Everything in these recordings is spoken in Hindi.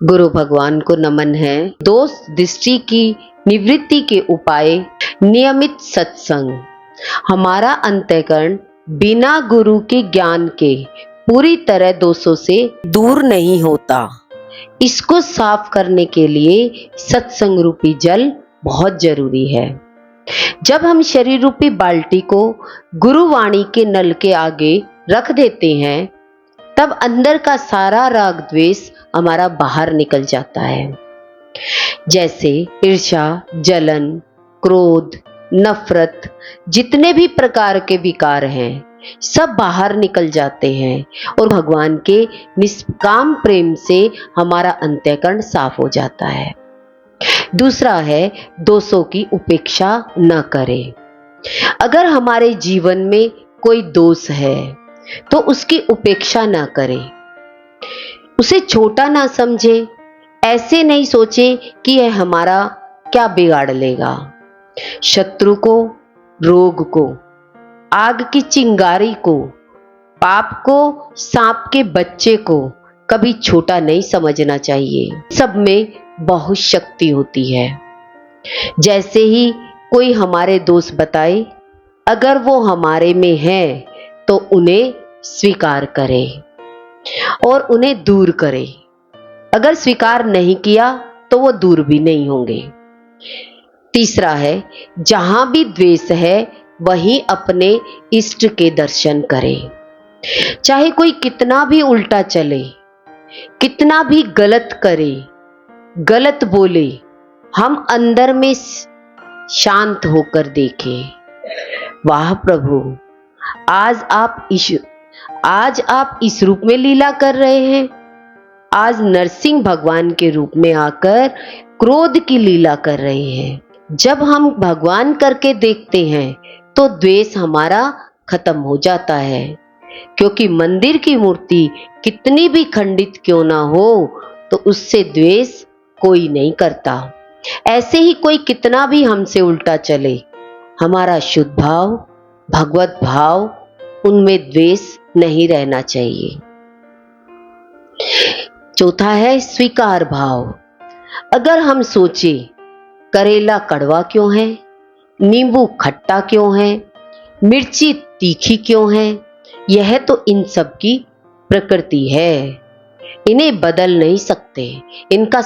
गुरु भगवान को नमन है। दोष दृष्टि की निवृत्ति के उपाय, नियमित सत्संग। हमारा अंतःकरण बिना गुरु के ज्ञान के पूरी तरह दोषों से दूर नहीं होता। इसको साफ करने के लिए सत्संग रूपी जल बहुत जरूरी है। जब हम शरीर रूपी बाल्टी को गुरुवाणी के नल के आगे रख देते हैं, तब अंदर का सारा राग द्वेष हमारा बाहर निकल जाता है। जैसे ईर्ष्या, जलन, क्रोध, नफरत, जितने भी प्रकार के विकार हैं, सब बाहर निकल जाते हैं और भगवान के निष्काम प्रेम से हमारा अंतःकरण साफ हो जाता है। दूसरा है, दोषों की उपेक्षा न करें। अगर हमारे जीवन में कोई दोष है तो उसकी उपेक्षा ना करें, उसे छोटा ना समझे। ऐसे नहीं सोचे कि यह हमारा क्या बिगाड़ लेगा। शत्रु को, रोग को, आग की चिंगारी को, पाप को, सांप के बच्चे को कभी छोटा नहीं समझना चाहिए। सब में बहुत शक्ति होती है। जैसे ही कोई हमारे दोष बताए, अगर वो हमारे में है तो उन्हें स्वीकार करें और उन्हें दूर करें। अगर स्वीकार नहीं किया तो वो दूर भी नहीं होंगे। तीसरा है, जहां भी द्वेष है वहीं अपने इष्ट के दर्शन करें। चाहे कोई कितना भी उल्टा चले, कितना भी गलत करे, गलत बोले, हम अंदर में शांत होकर देखें। वाह प्रभु, आज आप इस रूप में लीला कर रहे हैं। आज नरसिंह भगवान के रूप में आकर क्रोध की लीला कर रहे हैं। जब हम भगवान करके देखते हैं तो द्वेष हमारा खत्म हो जाता है, क्योंकि मंदिर की मूर्ति कितनी भी खंडित क्यों ना हो तो उससे द्वेष कोई नहीं करता। ऐसे ही कोई कितना भी हमसे उल्टा चले, हमारा शुद्ध भाव, भगवत भाव, उनमें द्वेष नहीं रहना चाहिए। चौथा है, स्वीकार भाव। अगर हम सोचे करेला कड़वा क्यों है, नींबू खट्टा क्यों है, मिर्ची तीखी क्यों है, यह तो इन सब की प्रकृति है, इन्हें बदल नहीं सकते। इनका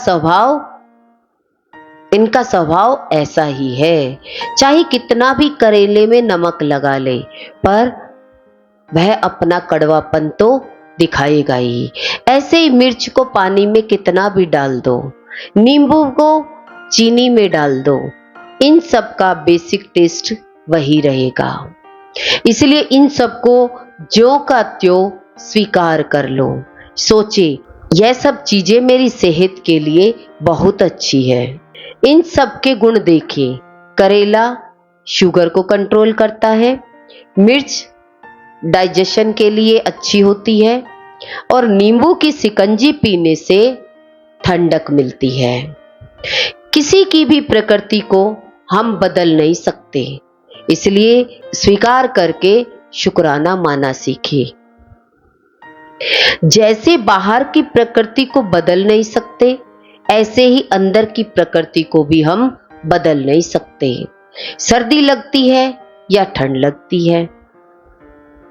स्वभाव ऐसा ही है। चाहे कितना भी करेले में नमक लगा ले, पर वह अपना कड़वापन तो दिखाएगा ही। ऐसे ही मिर्च को पानी में कितना भी डाल दो, नींबू को चीनी में डाल दो, इन सब का बेसिक टेस्ट वही रहेगा। इसलिए इन सबको ज्यों का त्यों स्वीकार कर लो। सोचे यह सब चीजें मेरी सेहत के लिए बहुत अच्छी है। इन सब के गुण देखिए। करेला शुगर को कंट्रोल करता है, मिर्च डाइजेशन के लिए अच्छी होती है और नींबू की शिकंजी पीने से ठंडक मिलती है। किसी की भी प्रकृति को हम बदल नहीं सकते, इसलिए स्वीकार करके शुक्राना माना सीखे। जैसे बाहर की प्रकृति को बदल नहीं सकते, ऐसे ही अंदर की प्रकृति को भी हम बदल नहीं सकते। सर्दी लगती है या ठंड लगती है,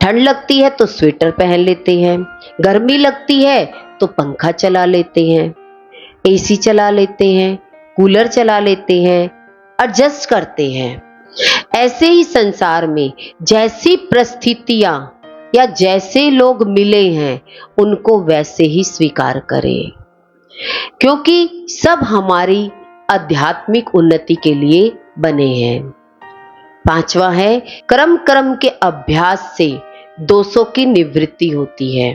ठंड लगती है तो स्वेटर पहन लेते हैं, गर्मी लगती है तो पंखा चला लेते हैं, एसी चला लेते हैं, कूलर चला लेते हैं, एडजस्ट करते हैं। ऐसे ही संसार में जैसी परिस्थितियां या जैसे लोग मिले हैं, उनको वैसे ही स्वीकार करें, क्योंकि सब हमारी आध्यात्मिक उन्नति के लिए बने हैं। पांचवा है, कर्म के अभ्यास से दोषों की निवृत्ति होती है।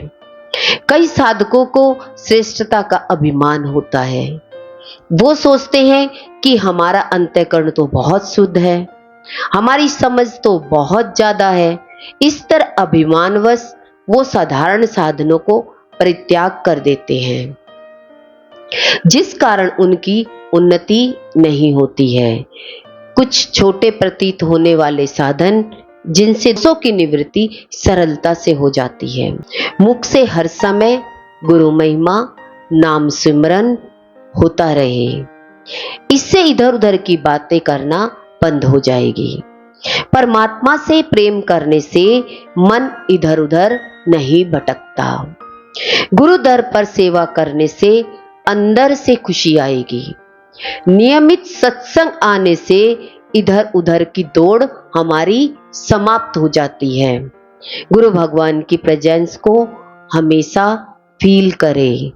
कई साधकों को श्रेष्ठता का अभिमान होता है। वो सोचते हैं कि हमारा अंतःकरण तो बहुत शुद्ध है, हमारी समझ तो बहुत ज्यादा है। इस तरह अभिमानवश वो साधारण साधनों को परित्याग कर देते हैं, जिस कारण उनकी उन्नति नहीं होती है। कुछ छोटे प्रतीत होने वाले साधन जिनसे दोषों की निवृत्ति सरलता से हो जाती है। मुख से हर समय गुरु महिमा, नाम सिमरन होता रहे। इससे इधर उधर की बातें करना बंद हो जाएगी। परमात्मा से प्रेम करने से मन इधर उधर नहीं भटकता। गुरु दर पर सेवा करने से अंदर से खुशी आएगी। नियमित सत्संग आने से इधर उधर की दौड़ हमारी समाप्त हो जाती है। गुरु भगवान की प्रेजेंस को हमेशा फील करें।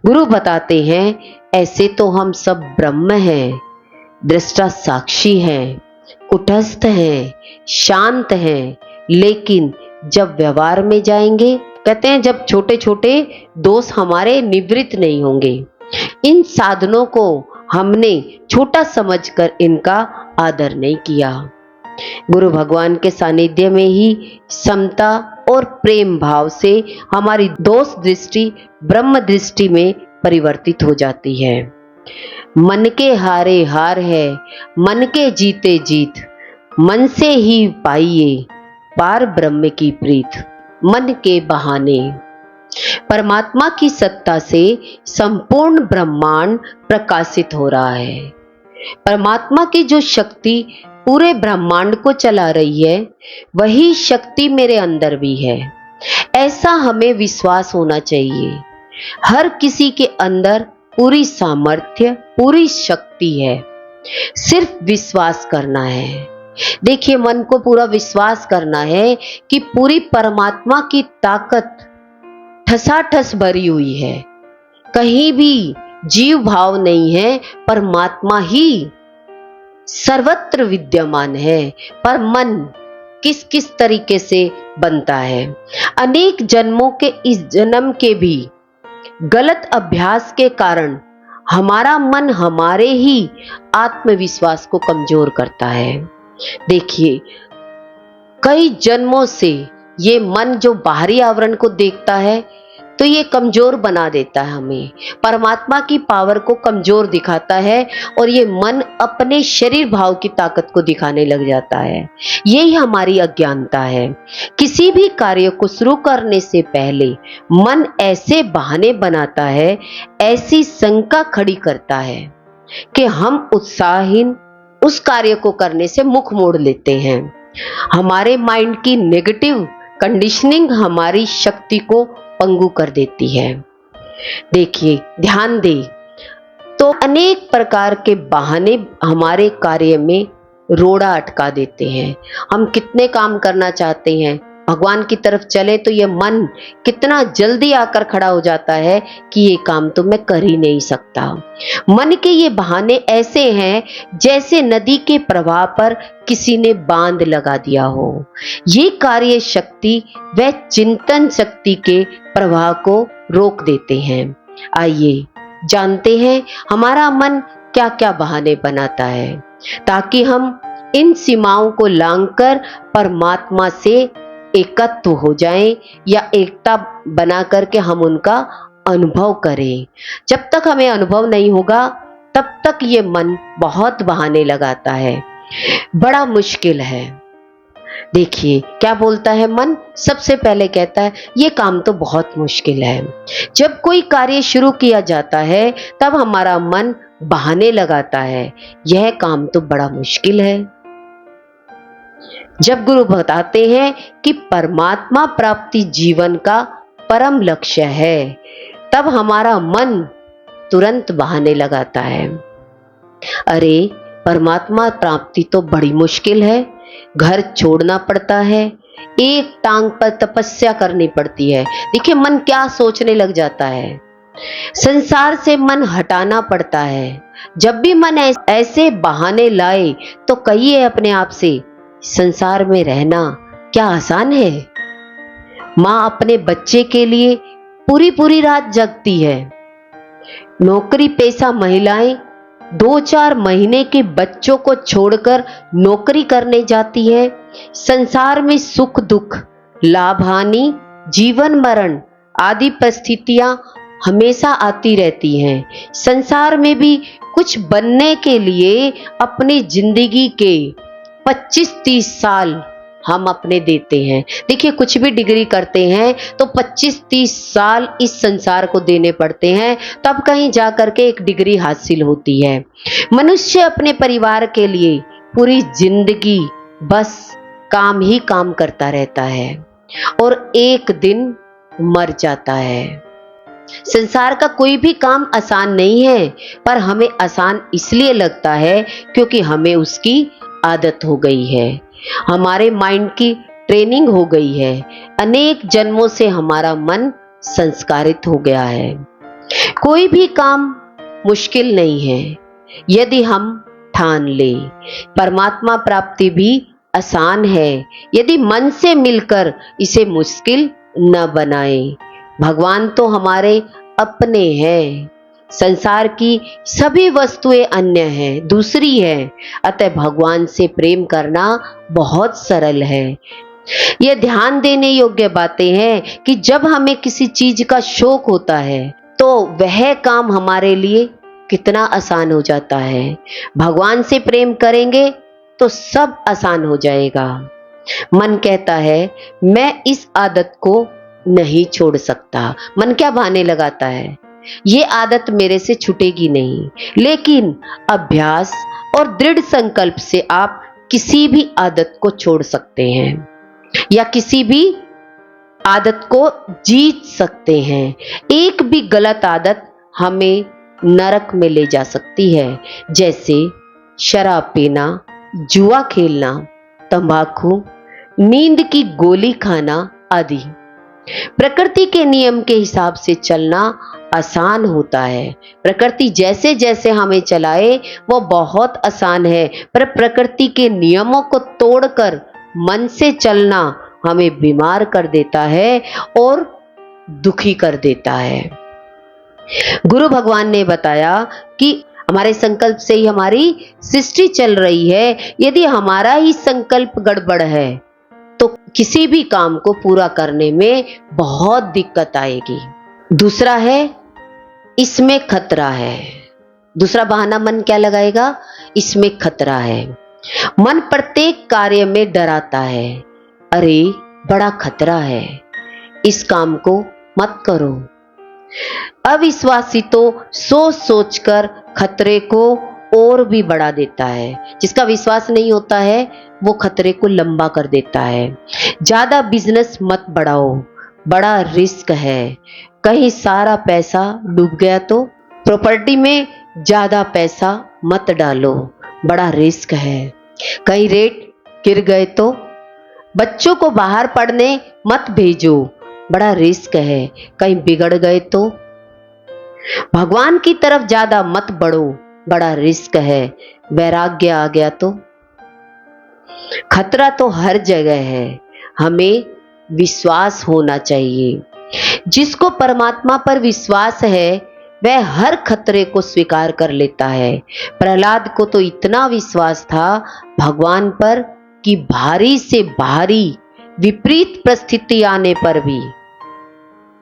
गुरु बताते हैं ऐसे तो हम सब ब्रह्म हैं, दृष्टा साक्षी हैं, कुटस्थ हैं, शांत हैं, लेकिन जब व्यवहार में जाएंगे, कहते हैं जब छोटे छोटे दोष हमारे निवृत्त नहीं होंगे। इन साधनों को हमने छोटा समझकर इनका आदर नहीं किया। गुरु भगवान के सानिध्य में ही समता और प्रेम भाव से हमारी दोष दृष्टि ब्रह्म दृष्टि में परिवर्तित हो जाती है। मन के हारे हार है, मन के जीते जीत, मन से ही पाइए पार ब्रह्म की प्रीत। मन के बहाने परमात्मा की सत्ता से संपूर्ण ब्रह्मांड प्रकाशित हो रहा है। परमात्मा की जो शक्ति पूरे ब्रह्मांड को चला रही है, वही शक्ति मेरे अंदर भी है, ऐसा हमें विश्वास होना चाहिए। हर किसी के अंदर पूरी सामर्थ्य, पूरी शक्ति है, सिर्फ विश्वास करना है। देखिए, मन को पूरा विश्वास करना है कि पूरी परमात्मा की ताकत ठसाठस भरी हुई है, कहीं भी जीव भाव नहीं है, परमात्मा ही सर्वत्र विद्यमान है। पर मन किस किस तरीके से बनता है। अनेक जन्मों के इस जन्म के भी गलत अभ्यास के कारण हमारा मन हमारे ही आत्मविश्वास को कमजोर करता है। देखिए, कई जन्मों से ये मन जो बाहरी आवरण को देखता है तो ये कमजोर बना देता है, हमें परमात्मा की पावर को कमजोर दिखाता है और ये मन अपने शरीर भाव की ताकत को दिखाने लग जाता है। यही हमारी अज्ञानता है। किसी भी कार्य को शुरू करने से पहले मन ऐसे बहाने बनाता है, ऐसी शंका खड़ी करता है कि हम उत्साहहीन उस कार्य को करने से मुख मोड़ लेते हैं। हमारे माइंड की नेगेटिव कंडीशनिंग हमारी शक्ति को पंगु कर देती है। देखिए, ध्यान दें तो अनेक प्रकार के बहाने हमारे कार्य में रोड़ा अटका देते हैं। हम कितने काम करना चाहते हैं, भगवान की तरफ चले तो ये मन कितना जल्दी आकर खड़ा हो जाता है कि ये काम तो मैं कर ही नहीं सकता। मन के ये बहाने ऐसे हैं जैसे नदी के प्रवाह पर किसी ने बांध लगा दिया हो। ये कार्य शक्ति व चिंतन शक्ति के प्रवाह को रोक देते हैं। आइए जानते हैं हमारा मन क्या क्या बहाने बनाता है, ताकि हम इन सीमाओं को लांघकर परमात्मा से एकत्व हो जाएं या एकता बना करके हम उनका अनुभव करें। जब तक हमें अनुभव नहीं होगा तब तक ये मन बहुत बहाने लगाता है, बड़ा मुश्किल है। देखिए क्या बोलता है मन, सबसे पहले कहता है ये काम तो बहुत मुश्किल है। जब कोई कार्य शुरू किया जाता है तब हमारा मन बहाने लगाता है, यह काम तो बड़ा मुश्किल है। जब गुरु बताते हैं कि परमात्मा प्राप्ति जीवन का परम लक्ष्य है, तब हमारा मन तुरंत बहाने लगाता है। अरे परमात्मा प्राप्ति तो बड़ी मुश्किल है, घर छोड़ना पड़ता है, एक टांग पर तपस्या करनी पड़ती है। देखिए मन क्या सोचने लग जाता है, संसार से मन हटाना पड़ता है। जब भी मन ऐसे बहाने लाए तो कहिए अपने आप से, संसार में रहना क्या आसान है? माँ अपने बच्चे के लिए पूरी पूरी रात जगती है। नौकरी पेशा महिलाएं 2-4 महीने के बच्चों को छोड़कर नौकरी करने जाती है। संसार में सुख दुख, लाभ हानि, जीवन मरण आदि परिस्थितियां हमेशा आती रहती हैं। संसार में भी कुछ बनने के लिए अपनी जिंदगी के 25-30 साल हम अपने देते हैं। देखिए, कुछ भी डिग्री करते हैं तो 25-30 साल इस संसार को देने पड़ते हैं, तब कहीं जा करके एक डिग्री हासिल होती है। मनुष्य अपने परिवार के लिए पूरी जिंदगी बस काम ही काम करता रहता है और एक दिन मर जाता है। संसार का कोई भी काम आसान नहीं है, पर हमें आसान इसलिए लगता है क्योंकि हमें उसकी आदत हो गई है, हमारे माइंड की ट्रेनिंग हो गई है, अनेक जन्मों से हमारा मन संस्कारित हो गया है। कोई भी काम मुश्किल नहीं है यदि हम ठान ले। परमात्मा प्राप्ति भी आसान है यदि मन से मिलकर इसे मुश्किल न बनाए। भगवान तो हमारे अपने हैं, संसार की सभी वस्तुएं अन्य हैं, दूसरी है। अतः भगवान से प्रेम करना बहुत सरल है। यह ध्यान देने योग्य बातें हैं कि जब हमें किसी चीज का शौक होता है तो वह काम हमारे लिए कितना आसान हो जाता है। भगवान से प्रेम करेंगे तो सब आसान हो जाएगा। मन कहता है मैं इस आदत को नहीं छोड़ सकता। मन क्या बहाने लगाता है, ये आदत मेरे से छूटेगी नहीं। लेकिन अभ्यास और दृढ़ संकल्प से आप किसी भी आदत को छोड़ सकते हैं या किसी भी आदत को जीत सकते हैं। एक भी गलत आदत हमें नरक में ले जा सकती है, जैसे शराब पीना, जुआ खेलना, तंबाकू, नींद की गोली खाना आदि। प्रकृति के नियम के हिसाब से चलना आसान होता है। प्रकृति जैसे जैसे हमें चलाए वो बहुत आसान है, पर प्रकृति के नियमों को तोड़कर मन से चलना हमें बीमार कर देता है और दुखी कर देता है। गुरु भगवान ने बताया कि हमारे संकल्प से ही हमारी सृष्टि चल रही है। यदि हमारा ही संकल्प गड़बड़ है तो किसी भी काम को पूरा करने में बहुत दिक्कत आएगी। दूसरा है इसमें खतरा है। दूसरा बहाना मन क्या लगाएगा, इसमें खतरा है। मन प्रत्येक कार्य में डराता है, अरे बड़ा खतरा है, इस काम को मत करो। अविश्वासी तो सोच सोचकर खतरे को और भी बढ़ा देता है। जिसका विश्वास नहीं होता है वो खतरे को लंबा कर देता है। ज्यादा बिजनेस मत बढ़ाओ, बड़ा रिस्क है। कहीं सारा पैसा डूब गया तो? प्रॉपर्टी में ज्यादा पैसा मत डालो, बड़ा रिस्क है। कहीं रेट गिर गए तो? बच्चों को बाहर पढ़ने मत भेजो, बड़ा रिस्क है। कहीं बिगड़ गए तो? भगवान की तरफ ज्यादा मत बढ़ो, बड़ा रिस्क है। वैराग्य आ गया तो? खतरा तो हर जगह है, हमें विश्वास होना चाहिए। जिसको परमात्मा पर विश्वास है वह हर खतरे को स्वीकार कर लेता है। प्रहलाद को तो इतना विश्वास था भगवान पर कि भारी से भारी विपरीत परिस्थिति आने पर भी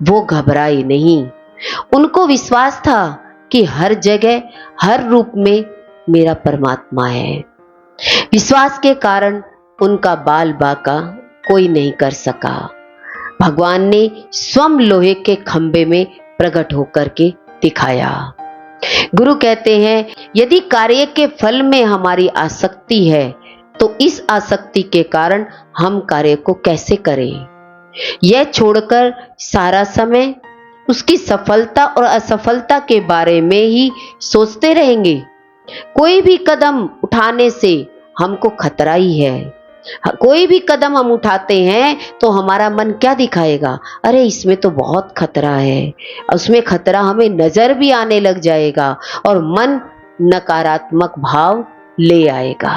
वो घबराए नहीं। उनको विश्वास था कि हर जगह हर रूप में मेरा परमात्मा है। विश्वास के कारण उनका बाल बाका कोई नहीं कर सका। भगवान ने स्वयं लोहे के खंभे में प्रकट होकर के दिखाया। गुरु कहते हैं यदि कार्य के फल में हमारी आसक्ति है तो इस आसक्ति के कारण हम कार्य को कैसे करें। यह छोड़कर सारा समय उसकी सफलता और असफलता के बारे में ही सोचते रहेंगे। कोई भी कदम उठाने से हमको खतरा ही है। कोई भी कदम हम उठाते हैं तो हमारा मन क्या दिखाएगा, अरे इसमें तो बहुत खतरा है। उसमें खतरा हमें नजर भी आने लग जाएगा और मन नकारात्मक भाव ले आएगा।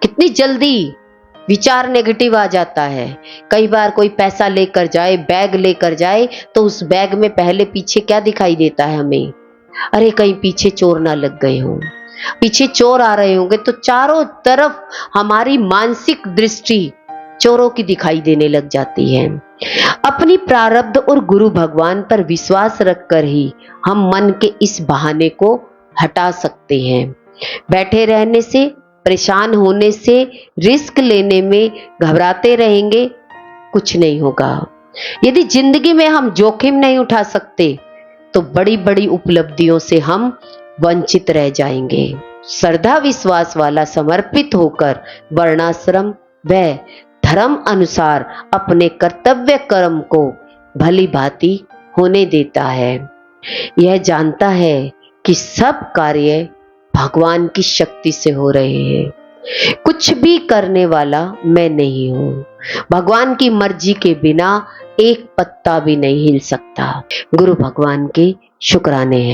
कितनी जल्दी विचार नेगेटिव आ जाता है। कई बार कोई पैसा लेकर जाए, बैग लेकर जाए तो उस बैग में पहले पीछे क्या दिखाई देता है हमें, अरे कहीं पीछे चोर ना लग गए हों, पीछे चोर आ रहे होंगे। तो चारों तरफ हमारी मानसिक दृष्टि चोरों की दिखाई देने लग जाती है। अपनी प्रारब्ध और गुरु भगवान पर विश्वास रखकर ही हम मन के इस बहाने को हटा सकते हैं। बैठे रहने से परेशान होने से, रिस्क लेने में घबराते रहेंगे, कुछ नहीं होगा। यदि जिंदगी में हम जोखिम नहीं उठा सकते तो बड़ी बड़ी उपलब्धियों से हम वंचित रह जाएंगे। श्रद्धा विश्वास वाला समर्पित होकर वर्णाश्रम व धर्म अनुसार अपने कर्तव्य कर्म को भली भांति होने देता है। यह जानता है कि सब कार्य भगवान की शक्ति से हो रहे हैं। कुछ भी करने वाला मैं नहीं हूं। भगवान की मर्जी के बिना एक पत्ता भी नहीं हिल सकता। गुरु भगवान के शुक्राने हैं।